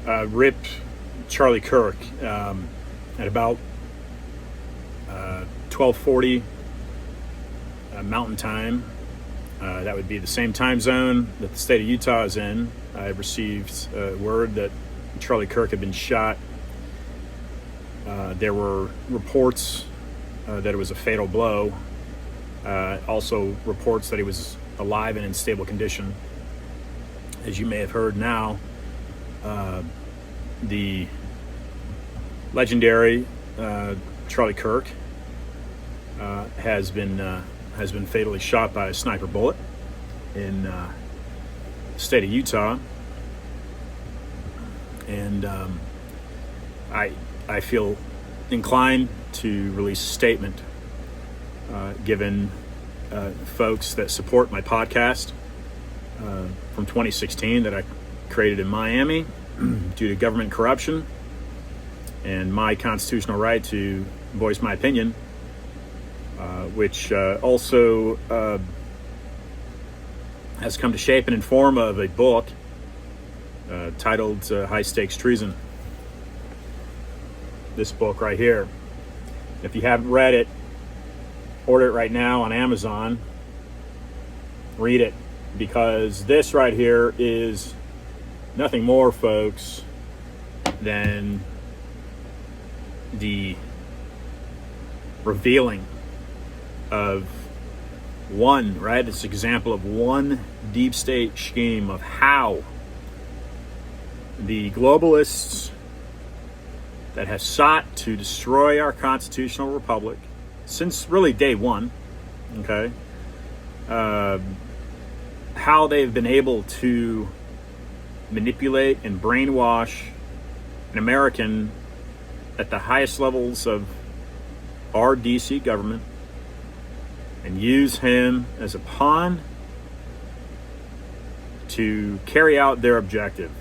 Rip Charlie Kirk at about 12:40 Mountain Time. That would be the same time zone that the state of Utah is in. I received word that Charlie Kirk had been shot. There were reports that it was a fatal blow. Also reports that he was alive and in stable condition. As you may have heard now, the legendary Charlie Kirk has been fatally shot by a sniper bullet in the state of Utah, and I feel inclined to release a statement given folks that support my podcast from 2016 that I created in Miami due to government corruption and my constitutional right to voice my opinion, which also has come to shape and in form of a book titled Stakes Treason. This book right here. If you haven't read it, order it right now on Amazon. Read it, because this right here is nothing more, folks, than the revealing of one, right? It's an example of one deep state scheme of how the globalists that have sought to destroy our constitutional republic since really day one, okay, how they've been able to manipulate and brainwash an American at the highest levels of our DC government and use him as a pawn to carry out their objective.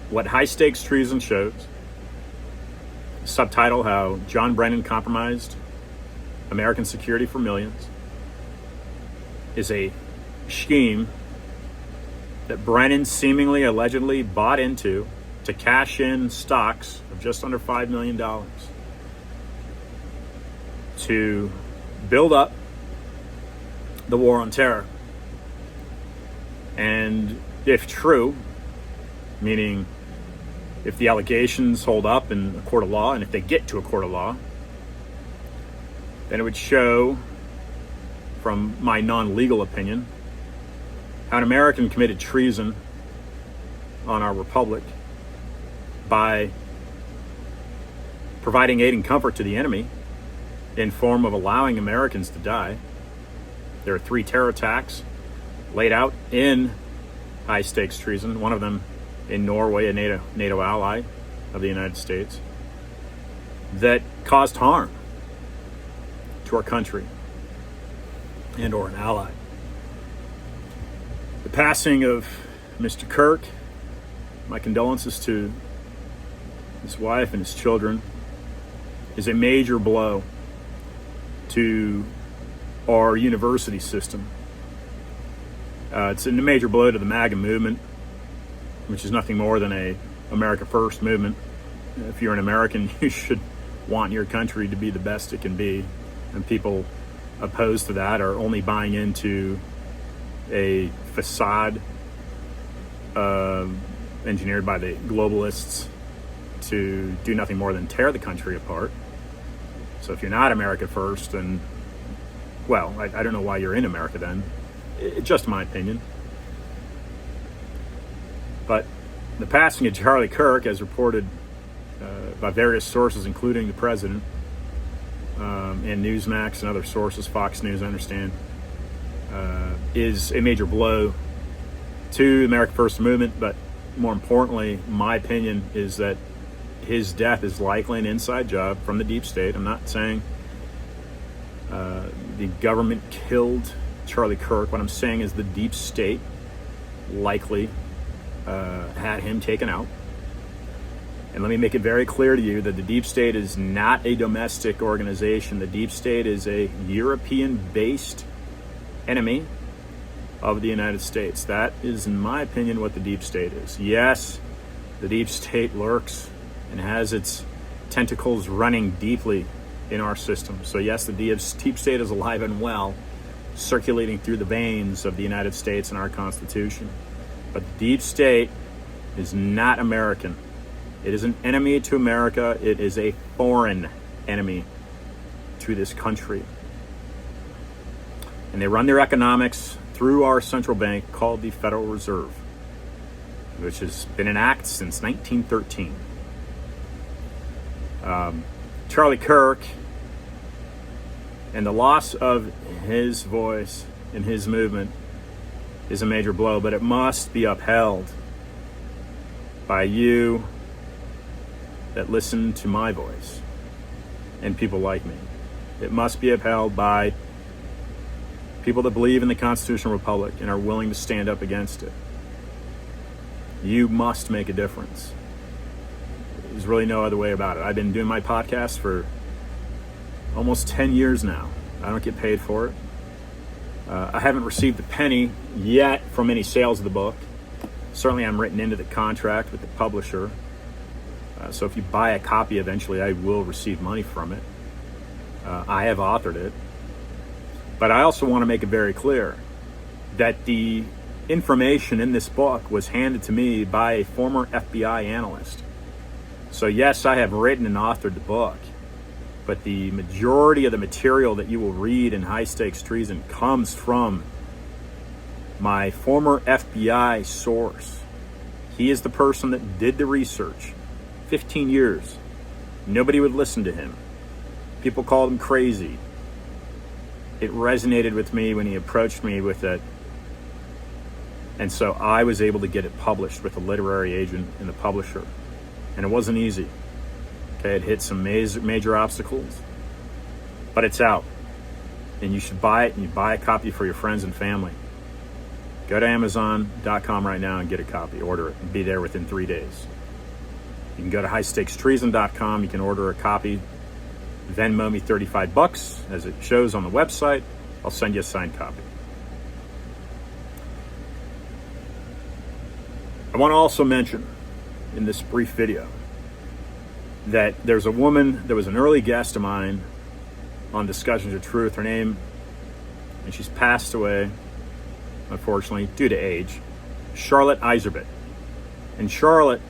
What High Stakes Treason shows, subtitle, how John Brennan compromised American security for millions, is a scheme that Brennan seemingly, allegedly bought into to cash in stocks of just under $5 million to build up the war on terror. And if true, meaning if the allegations hold up in a court of law, and if they get to a court of law, then it would show, from my non-legal opinion, how an American committed treason on our republic by providing aid and comfort to the enemy in form of allowing Americans to die. There are 3 terror attacks laid out in High Stakes Treason, one of them in Norway, a NATO ally of the United States, that caused harm to our country and or an ally. The passing of Mr. Kirk, my condolences to his wife and his children, is a major blow to our university system. It's a major blow to the MAGA movement, which is nothing more than a America First movement. If you're an American, you should want your country to be the best it can be. And people opposed to that are only buying into a facade engineered by the globalists to do nothing more than tear the country apart. So if you're not America First, then, well, I don't know why you're in America then. It's just my opinion. But the passing of Charlie Kirk, as reported by various sources, including the president, and Newsmax and other sources, Fox News, I understand, is a major blow to the America First movement. But more importantly, my opinion is that his death is likely an inside job from the deep state. I'm not saying the government killed Charlie Kirk. What I'm saying is the deep state likely had him taken out. And let me make it very clear to you that the deep state is not a domestic organization. The deep state is a European-based enemy of the United States. That is, in my opinion, what the deep state is. Yes, the deep state lurks and has its tentacles running deeply in our system. So yes, the deep state is alive and well, circulating through the veins of the United States and our Constitution. But the deep state is not American. It is an enemy to America. It is a foreign enemy to this country. And they run their economics through our central bank called the Federal Reserve, which has been in act since 1913. Charlie Kirk, and the loss of his voice in his movement is a major blow, but it must be upheld by you that listen to my voice and people like me. It must be upheld by people that believe in the constitutional republic and are willing to stand up against it. You must make a difference. There's really no other way about it. I've been doing my podcast for almost 10 years now. I don't get paid for it. I haven't received a penny yet from any sales of the book. Certainly I'm written into the contract with the publisher. So if you buy a copy eventually, I will receive money from it. I have authored it. But I also want to make it very clear that the information in this book was handed to me by a former FBI analyst. So yes, I have written and authored the book, but the majority of the material that you will read in High Stakes Treason comes from my former FBI source. He is the person that did the research. 15 years. Nobody would listen to him. People called him crazy. It resonated with me when he approached me with it. And so I was able to get it published with a literary agent and the publisher. And it wasn't easy. Okay, it hit some major obstacles, but it's out. And you should buy it, and you buy a copy for your friends and family. Go to Amazon.com right now and get a copy. Order it and be there within 3 days. You can go to HighStakesTreason.com. You can order a copy. Venmo me $35 as it shows on the website. I'll send you a signed copy. I want to also mention in this brief video that there's a woman that was an early guest of mine on Discussions of Truth. Her name, and she's passed away, unfortunately, due to age, Charlotte Iserbyt. And Charlotte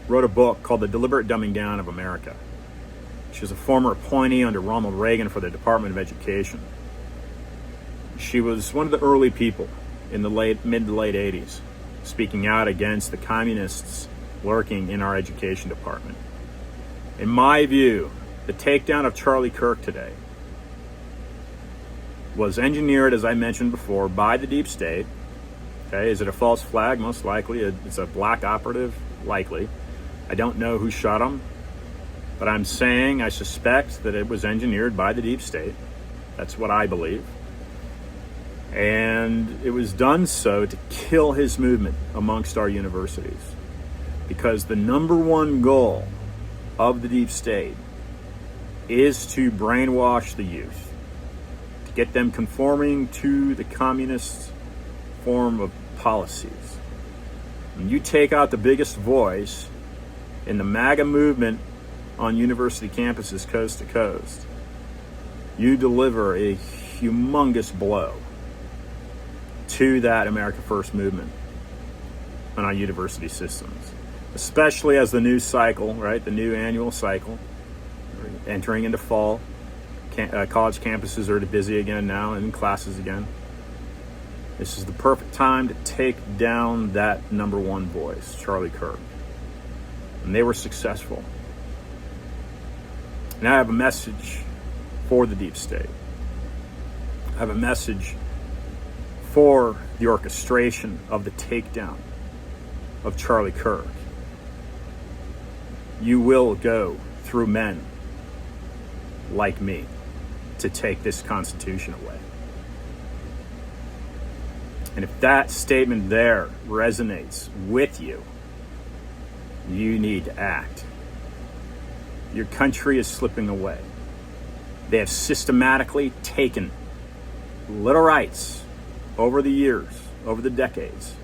wrote a book called The Deliberate Dumbing Down of America. She was a former appointee under Ronald Reagan for the Department of Education. She was one of the early people in the mid to late 80s speaking out against the communists lurking in our education department. In my view, the takedown of Charlie Kirk today was engineered, as I mentioned before, by the deep state. Okay, is it a false flag? Most likely. It's a black operative? Likely. I don't know who shot him, but I'm saying I suspect that it was engineered by the deep state. That's what I believe. And it was done so to kill his movement amongst our universities. Because the number one goal of the deep state is to brainwash the youth, to get them conforming to the communist form of policies. When you take out the biggest voice in the MAGA movement on university campuses coast to coast, you deliver a humongous blow to that America First movement on our university systems, especially as the new cycle, right, the new annual cycle, entering into fall. College campuses are busy again now and in classes again. This is the perfect time to take down that number one voice, Charlie Kirk. And they were successful. And I have a message for the deep state. I have a message for the orchestration of the takedown of Charlie Kirk. You will go through men like me to take this Constitution away. And if that statement there resonates with you, you need to act. Your country is slipping away. They have systematically taken little rights over the years, over the decades,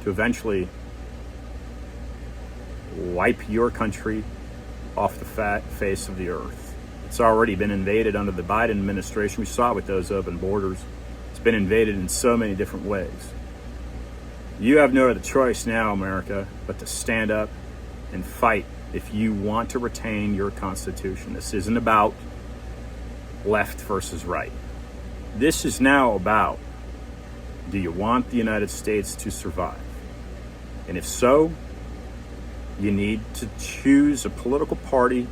to eventually wipe your country off the face of the earth. It's already been invaded under the Biden administration. We saw it with those open borders. It's been invaded in so many different ways. You have no other choice now, America, but to stand up and fight if you want to retain your Constitution. This isn't about left versus right. This is now about, do you want the United States to survive? And if so, you need to choose a political party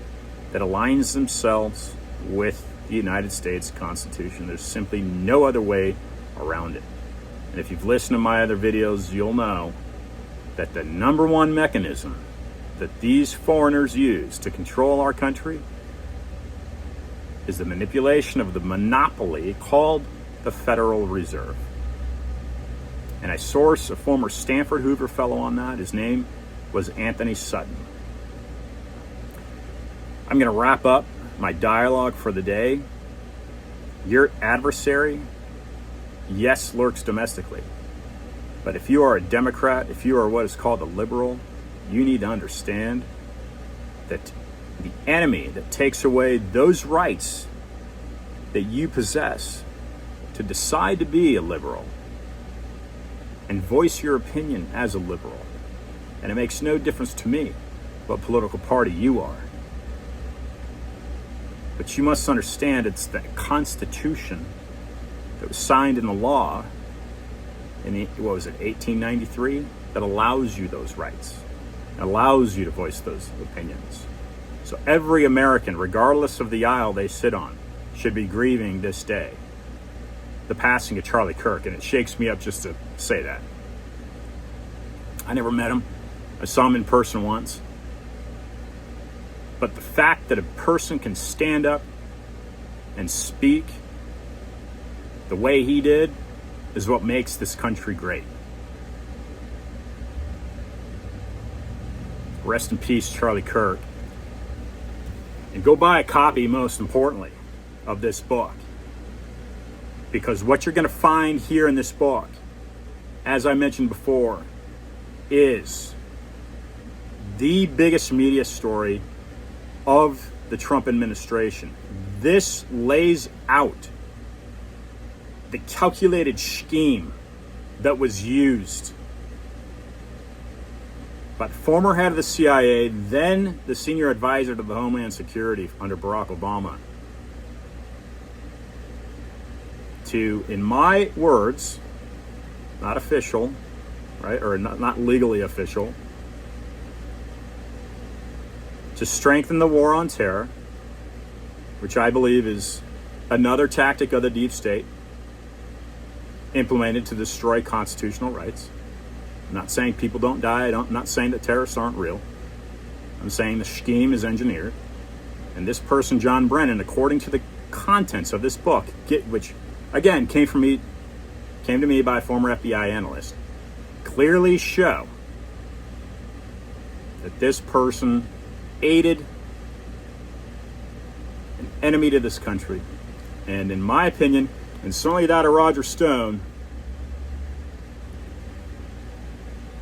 that aligns themselves with the United States Constitution. There's simply no other way around it. And if you've listened to my other videos, you'll know that the number one mechanism that these foreigners use to control our country is the manipulation of the monopoly called the Federal Reserve. And I source a former Stanford Hoover fellow on that. His name was Anthony Sutton. I'm going to wrap up my dialogue for the day. Your adversary, yes, lurks domestically. But if you are a Democrat, if you are what is called a liberal, you need to understand that the enemy that takes away those rights that you possess to decide to be a liberal and voice your opinion as a liberal, and it makes no difference to me what political party you are. But you must understand it's the Constitution that was signed into law in, 1893, that allows you those rights, allows you to voice those opinions. So every American, regardless of the aisle they sit on, should be grieving this day the passing of Charlie Kirk, and it shakes me up just to say that. I never met him. I saw him in person once. But the fact that a person can stand up and speak the way he did is what makes this country great. Rest in peace, Charlie Kirk. And go buy a copy, most importantly, of this book. Because what you're going to find here in this book, as I mentioned before, is the biggest media story of the Trump administration. This lays out the calculated scheme that was used by the former head of the CIA, then the senior advisor to the Homeland Security under Barack Obama, to, in my words, not official, right, or not legally official, to strengthen the war on terror, which I believe is another tactic of the deep state implemented to destroy constitutional rights. I'm not saying people don't die. I'm not saying that terrorists aren't real. I'm saying the scheme is engineered. And this person, John Brennan, according to the contents of this book, which again came to me by a former FBI analyst, clearly show that this person aided an enemy to this country. And in my opinion, and certainly that of Roger Stone,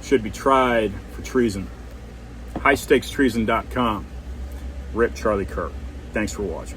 should be tried for treason. HighStakesTreason.com. Rip Charlie Kirk. Thanks for watching.